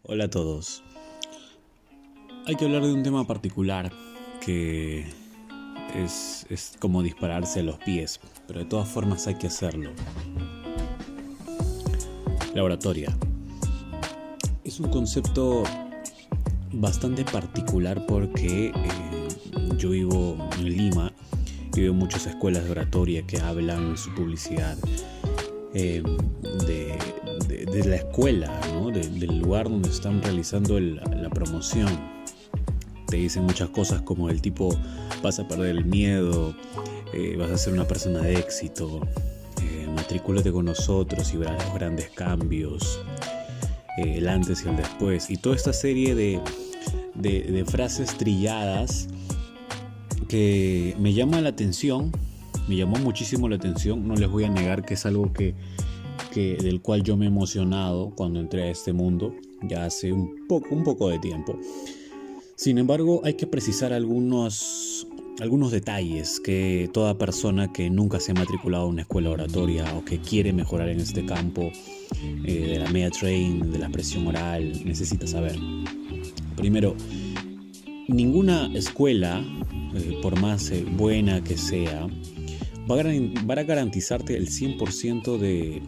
Hola a todos. Hay que hablar de un tema particular que es como dispararse a los pies, pero de todas formas hay que hacerlo. La oratoria. Es un concepto bastante particular porque yo vivo en Lima y veo muchas escuelas de oratoria que hablan en su publicidad de la escuela, ¿no? Del lugar donde están realizando la promoción. Te dicen muchas cosas como el tipo: vas a perder el miedo, vas a ser una persona de éxito, matricúlate con nosotros y verás los grandes cambios, el antes y el después, y toda esta serie de frases trilladas que me llama la atención. Me llamó muchísimo la atención. No les voy a negar que es algo del cual yo me he emocionado cuando entré a este mundo, ya hace un poco de tiempo. Sin embargo, hay que precisar algunos detalles que toda persona que nunca se ha matriculado a una escuela oratoria o que quiere mejorar en este campo de la media train, de la expresión oral, necesita saber. Primero, ninguna escuela, por más buena que sea, va a garantizarte el 100% del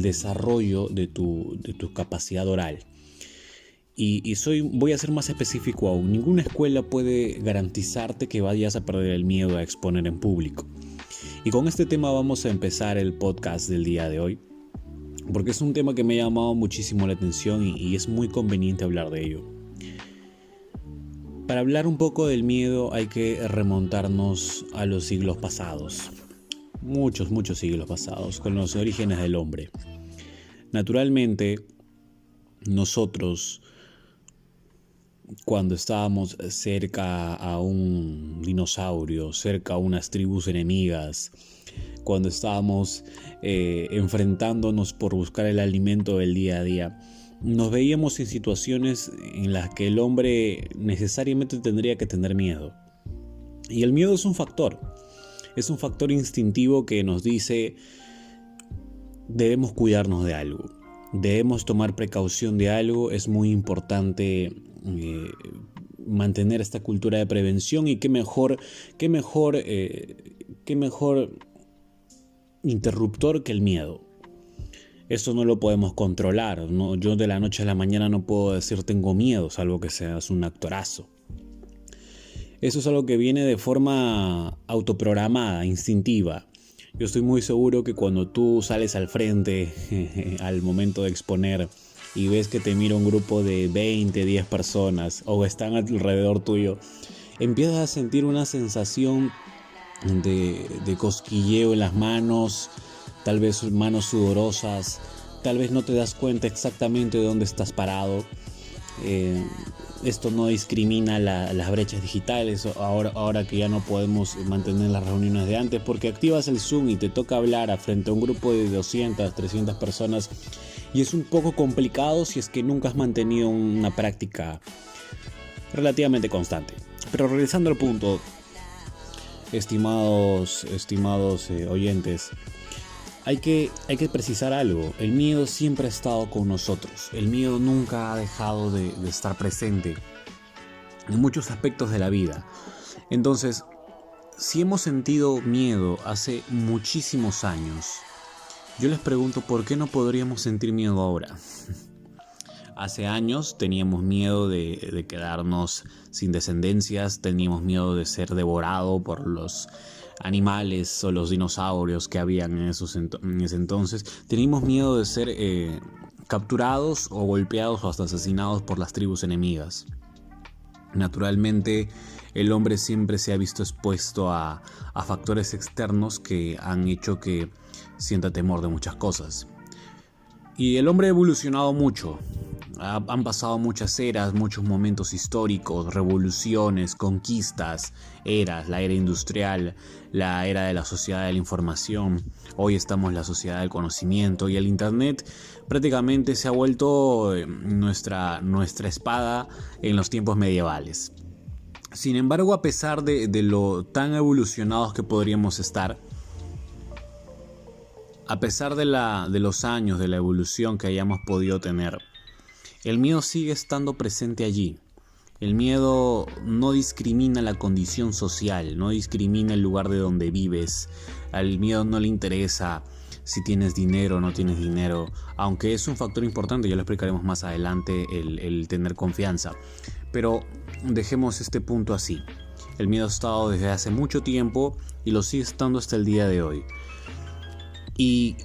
desarrollo de tu capacidad oral. Voy a ser más específico aún. Ninguna escuela puede garantizarte que vayas a perder el miedo a exponer en público. Y con este tema vamos a empezar el podcast del día de hoy, porque es un tema que me ha llamado muchísimo la atención y es muy conveniente hablar de ello. Para hablar un poco del miedo hay que remontarnos a los siglos pasados. Muchos siglos pasados, con los orígenes del hombre. Naturalmente, nosotros, cuando estábamos cerca a un dinosaurio, cerca a unas tribus enemigas, cuando estábamos enfrentándonos por buscar el alimento del día a día, nos veíamos en situaciones en las que el hombre necesariamente tendría que tener miedo. Y el miedo es un factor instintivo que nos dice: debemos cuidarnos de algo, debemos tomar precaución de algo. Es muy importante mantener esta cultura de prevención, y qué mejor interruptor que el miedo. Eso no lo podemos controlar, ¿no? Yo de la noche a la mañana no puedo decir tengo miedo, salvo que seas un actorazo. Eso es algo que viene de forma autoprogramada, instintiva. Yo estoy muy seguro que cuando tú sales al frente al momento de exponer y ves que te mira un grupo de 20, 10 personas o están alrededor tuyo, empiezas a sentir una sensación de cosquilleo en las manos, tal vez manos sudorosas, tal vez no te das cuenta exactamente de dónde estás parado. Esto no discrimina las brechas digitales, ahora que ya no podemos mantener las reuniones de antes, porque activas el Zoom y te toca hablar frente a un grupo de 200, 300 personas, y es un poco complicado si es que nunca has mantenido una práctica relativamente constante. Pero regresando al punto, estimados oyentes, hay que precisar algo. El miedo siempre ha estado con nosotros. El miedo nunca ha dejado de estar presente en muchos aspectos de la vida. Entonces, si hemos sentido miedo hace muchísimos años, yo les pregunto, ¿por qué no podríamos sentir miedo ahora? Hace años teníamos miedo de quedarnos sin descendencias, teníamos miedo de ser devorado por los animales o los dinosaurios que habían en ese entonces. Teníamos miedo de ser capturados o golpeados o hasta asesinados por las tribus enemigas. Naturalmente, el hombre siempre se ha visto expuesto a factores externos que han hecho que sienta temor de muchas cosas. Y el hombre ha evolucionado mucho. Han pasado muchas eras, muchos momentos históricos, revoluciones, conquistas, eras, la era industrial, la era de la sociedad de la información. Hoy estamos en la sociedad del conocimiento, y el internet prácticamente se ha vuelto nuestra espada en los tiempos medievales. Sin embargo, a pesar de lo tan evolucionados que podríamos estar, a pesar de los años de la evolución que hayamos podido tener, el miedo sigue estando presente allí. El miedo no discrimina la condición social, no discrimina el lugar de donde vives. Al miedo no le interesa si tienes dinero o no tienes dinero, aunque es un factor importante, ya lo explicaremos más adelante, el tener confianza. Pero dejemos este punto así. El miedo ha estado desde hace mucho tiempo y lo sigue estando hasta el día de hoy. Y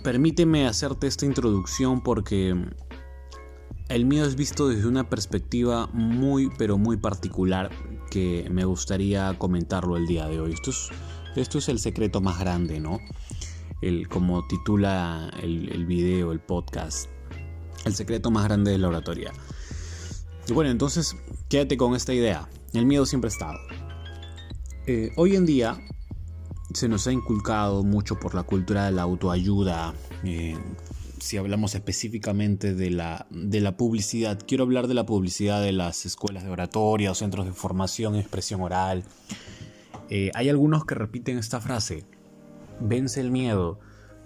permíteme hacerte esta introducción porque el miedo es visto desde una perspectiva muy, pero muy particular que me gustaría comentarlo el día de hoy. Esto es el secreto más grande, ¿no? Como titula el video, el podcast, el secreto más grande de la oratoria. Y bueno, entonces quédate con esta idea. El miedo siempre ha estado. Hoy en día se nos ha inculcado mucho por la cultura de la autoayuda. Si hablamos específicamente de la publicidad, quiero hablar de la publicidad de las escuelas de oratoria o centros de formación en expresión oral. Hay algunos que repiten esta frase: vence el miedo,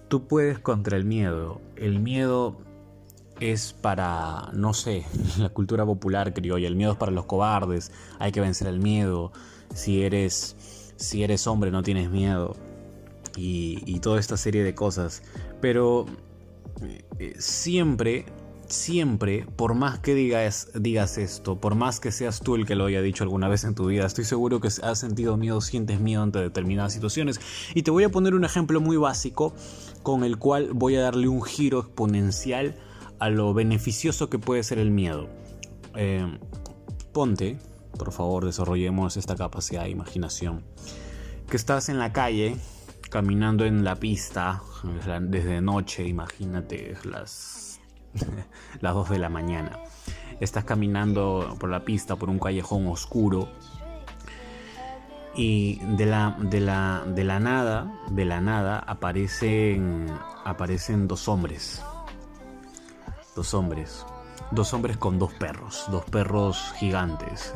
tú puedes contra el miedo. El miedo es para, no sé, la cultura popular criolla, el miedo es para los cobardes, hay que vencer el miedo. Si eres hombre no tienes miedo y toda esta serie de cosas. Pero siempre, por más que digas esto, por más que seas tú el que lo haya dicho alguna vez en tu vida, estoy seguro que has sentido miedo, sientes miedo ante determinadas situaciones. Y te voy a poner un ejemplo muy básico con el cual voy a darle un giro exponencial a lo beneficioso que puede ser el miedo. Ponte, por favor, desarrollemos esta capacidad de imaginación, que estás en la calle caminando en la pista desde noche, imagínate las 2 de la mañana. Estás caminando por la pista, por un callejón oscuro, y de la nada aparecen dos hombres con dos perros gigantes,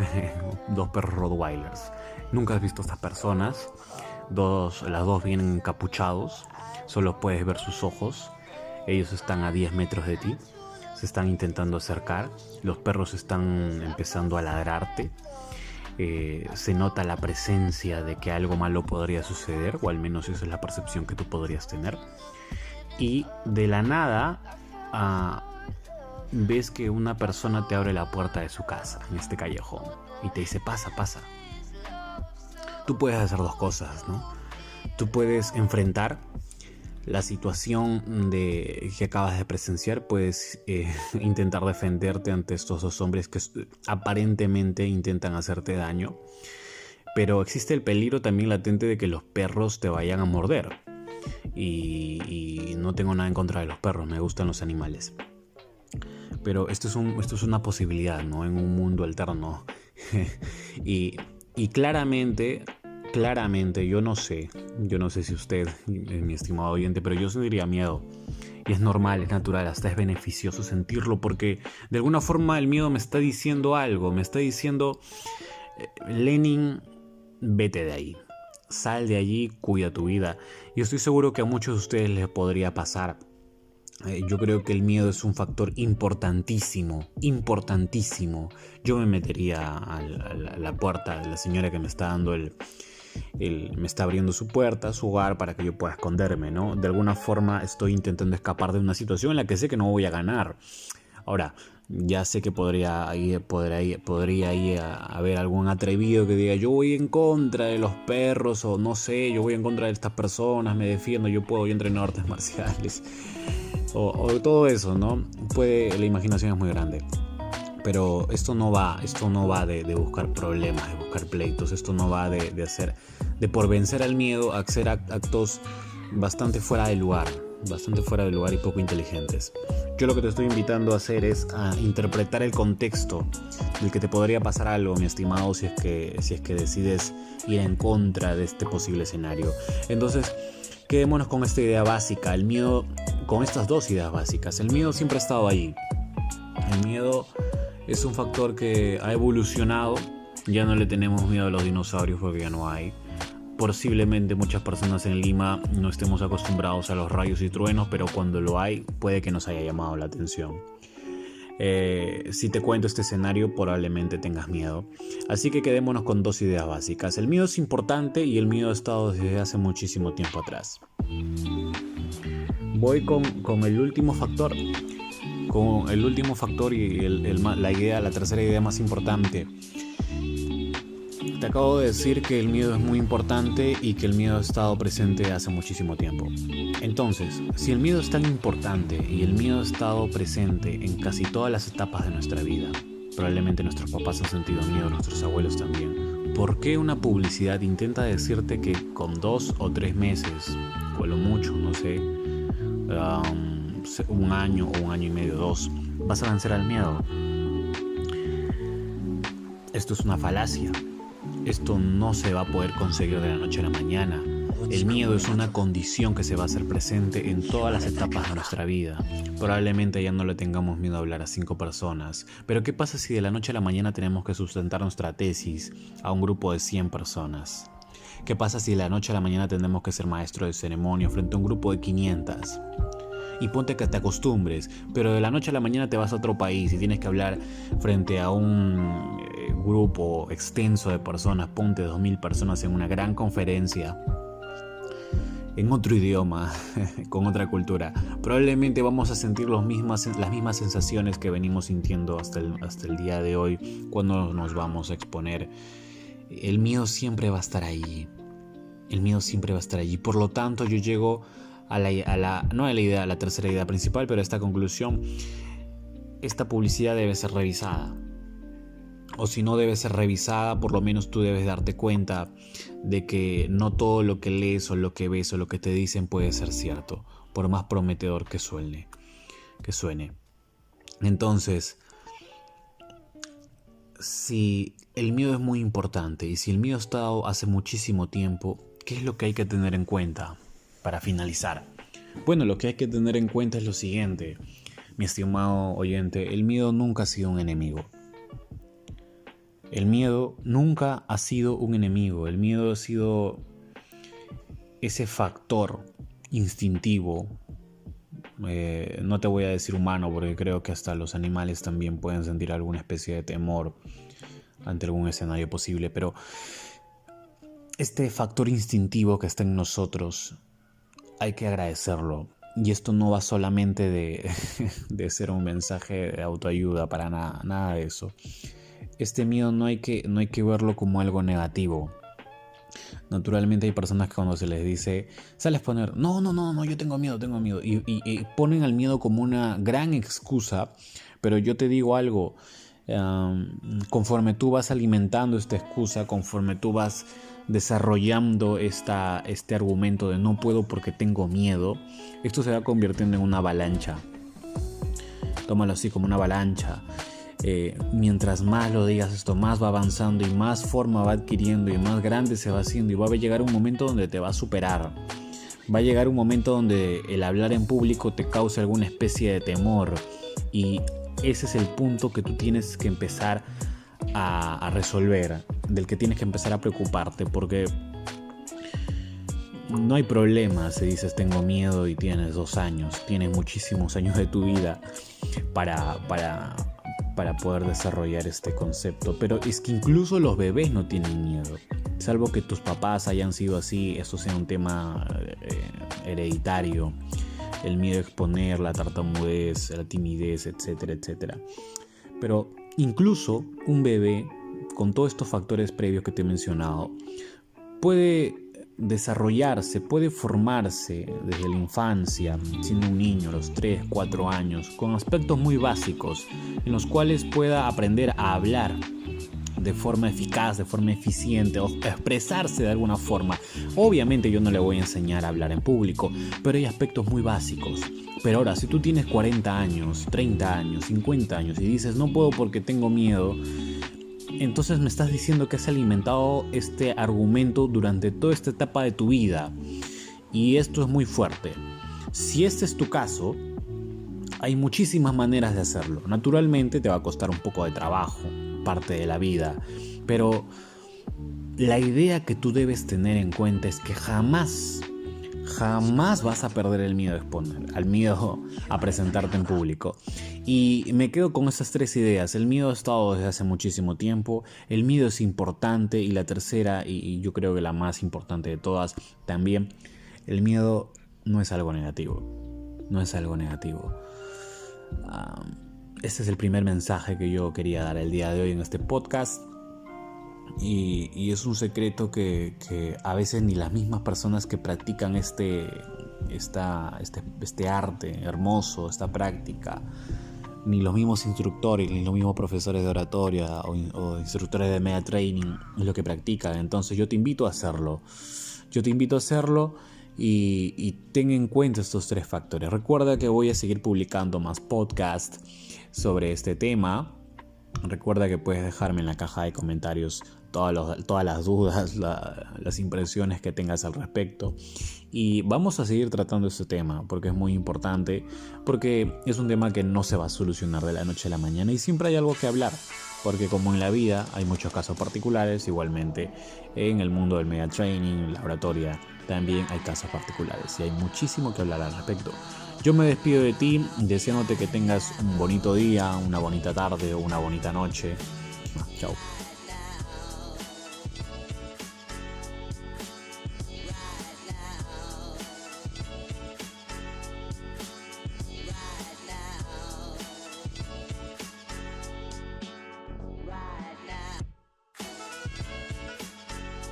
dos perros rottweilers. Nunca has visto a estas personas. Las dos vienen encapuchados, solo puedes ver sus ojos. Ellos están a 10 metros de ti, se están intentando acercar. Los perros están empezando a ladrarte. Se nota la presencia de que algo malo podría suceder, o al menos esa es la percepción que tú podrías tener. Y de la nada ves que una persona te abre la puerta de su casa en este callejón y te dice: pasa. Tú puedes hacer dos cosas, ¿no? Tú puedes enfrentar la situación que acabas de presenciar, puedes intentar defenderte ante estos dos hombres que aparentemente intentan hacerte daño, pero existe el peligro también latente de que los perros te vayan a morder. Y no tengo nada en contra de los perros, me gustan los animales. Pero esto es una posibilidad, ¿no? En un mundo alterno. y claramente, yo no sé si usted, mi estimado oyente, pero yo sentiría miedo. Y es normal, es natural, hasta es beneficioso sentirlo, porque de alguna forma el miedo me está diciendo algo. Me está diciendo: Lenin, vete de ahí. Sal de allí, cuida tu vida. Y estoy seguro que a muchos de ustedes les podría pasar. Yo creo que el miedo es un factor importantísimo. Yo me metería a la puerta de la señora que me está dando me está abriendo su puerta, su hogar, para que yo pueda esconderme, ¿no? De alguna forma estoy intentando escapar de una situación en la que sé que no voy a ganar. Ahora, ya sé que podría haber algún atrevido que diga: yo voy en contra de los perros, o no sé, yo voy en contra de estas personas, me defiendo, yo entreno artes marciales, o todo eso, ¿no? La imaginación es muy grande. Pero esto no va de buscar problemas, de buscar pleitos. Esto no va de por vencer al miedo, hacer actos bastante fuera de lugar y poco inteligentes. Yo lo que te estoy invitando a hacer es a interpretar el contexto del que te podría pasar algo, mi estimado, si es que decides ir en contra de este posible escenario. Entonces, quedémonos con esta idea básica, el miedo, con estas dos ideas básicas. El miedo siempre ha estado ahí. El miedo es un factor que ha evolucionado. Ya no le tenemos miedo a los dinosaurios porque ya no hay. Posiblemente muchas personas en Lima no estemos acostumbrados a los rayos y truenos, pero cuando lo hay puede que nos haya llamado la atención. Si te cuento este escenario, probablemente tengas miedo. Así que quedémonos con dos ideas básicas. El miedo es importante y el miedo ha estado desde hace muchísimo tiempo atrás. Voy con el último factor. Con el último factor y la tercera idea más importante. Te acabo de decir que el miedo es muy importante y que el miedo ha estado presente hace muchísimo tiempo. Entonces, si el miedo es tan importante y el miedo ha estado presente en casi todas las etapas de nuestra vida, probablemente nuestros papás han sentido miedo, nuestros abuelos también, ¿por qué una publicidad intenta decirte que con 2 o 3 meses, o a lo mucho, no sé, un año o un año y medio, 2, vas a vencer al miedo? Esto es una falacia. Esto no se va a poder conseguir de la noche a la mañana. El miedo es una condición que se va a hacer presente en todas las etapas de nuestra vida. Probablemente ya no le tengamos miedo a hablar a 5 personas. Pero ¿qué pasa si de la noche a la mañana tenemos que sustentar nuestra tesis a un grupo de 100 personas? ¿Qué pasa si de la noche a la mañana tenemos que ser maestro de ceremonia frente a un grupo de 500? Y ponte que te acostumbres, pero de la noche a la mañana te vas a otro país y tienes que hablar frente a un grupo extenso de personas, ponte 2000 personas en una gran conferencia, en otro idioma, con otra cultura. Probablemente vamos a sentir las mismas sensaciones que venimos sintiendo hasta el día de hoy cuando nos vamos a exponer. El miedo siempre va a estar ahí. El miedo siempre va a estar allí. Por lo tanto, yo llego a la tercera idea principal, pero a esta conclusión. Esta publicidad debe ser revisada. O si no debe ser revisada, por lo menos tú debes darte cuenta de que no todo lo que lees o lo que ves o lo que te dicen puede ser cierto, por más prometedor que suene. Entonces, si el miedo es muy importante y si el miedo ha estado hace muchísimo tiempo, ¿qué es lo que hay que tener en cuenta para finalizar? Bueno, lo que hay que tener en cuenta es lo siguiente, mi estimado oyente: el miedo nunca ha sido un enemigo. El miedo nunca ha sido un enemigo. El miedo ha sido ese factor instintivo. No te voy a decir humano, porque creo que hasta los animales también pueden sentir alguna especie de temor ante algún escenario posible. Pero este factor instintivo que está en nosotros, hay que agradecerlo. Y esto no va solamente de ser un mensaje de autoayuda, para nada de eso. Este miedo no hay que verlo como algo negativo. Naturalmente hay personas que cuando se les dice, sales a poner, no, yo tengo miedo, y ponen al miedo como una gran excusa. Pero yo te digo algo, conforme tú vas alimentando esta excusa, conforme tú vas desarrollando este argumento de no puedo porque tengo miedo, esto se va convirtiendo en una avalancha. Tómalo así, como una avalancha. Mientras más lo digas, esto más va avanzando y más forma va adquiriendo y más grande se va haciendo, y va a llegar un momento donde te va a superar. Va a llegar un momento donde el hablar en público te cause alguna especie de temor, y ese es el punto que tú tienes que empezar a resolver, del que tienes que empezar a preocuparte, porque no hay problema si dices tengo miedo y tienes 2 años, tienes muchísimos años de tu vida para poder desarrollar este concepto. Pero es que incluso los bebés no tienen miedo, salvo que tus papás hayan sido así, esto sea un tema hereditario, el miedo a exponer, la tartamudez, la timidez, etcétera, etcétera. Pero incluso un bebé, con todos estos factores previos que te he mencionado, puede desarrollarse, puede formarse desde la infancia, siendo un niño a los 3, 4 años, con aspectos muy básicos en los cuales pueda aprender a hablar de forma eficaz, de forma eficiente, o expresarse de alguna forma. Obviamente yo no le voy a enseñar a hablar en público, pero hay aspectos muy básicos. Pero ahora, si tú tienes 40 años, 30 años, 50 años y dices no puedo porque tengo miedo, entonces me estás diciendo que has alimentado este argumento durante toda esta etapa de tu vida, y esto es muy fuerte. Si este es tu caso, hay muchísimas maneras de hacerlo. Naturalmente te va a costar un poco de trabajo, parte de la vida, pero la idea que tú debes tener en cuenta es que jamás Jamás vas a perder el miedo a exponer, al miedo a presentarte en público. Y me quedo con esas 3 ideas. El miedo ha estado desde hace muchísimo tiempo, el miedo es importante, y la tercera, y yo creo que la más importante de todas también, el miedo no es algo negativo. No es algo negativo. Este es el primer mensaje que yo quería dar el día de hoy en este podcast. Y es un secreto que a veces ni las mismas personas que practican este arte hermoso, esta práctica, ni los mismos instructores, ni los mismos profesores de oratoria o instructores de media training es lo que practican. Entonces yo te invito a hacerlo. Y ten en cuenta estos 3 factores. Recuerda que voy a seguir publicando más podcasts sobre este tema. Recuerda que puedes dejarme en la caja de comentarios todas las dudas, las impresiones que tengas al respecto. Y vamos a seguir tratando este tema porque es muy importante, porque es un tema que no se va a solucionar de la noche a la mañana y siempre hay algo que hablar. Porque como en la vida hay muchos casos particulares, igualmente en el mundo del media training, la oratoria, también hay casos particulares y hay muchísimo que hablar al respecto. Yo me despido de ti deseándote que tengas un bonito día, una bonita tarde o una bonita noche. Chao.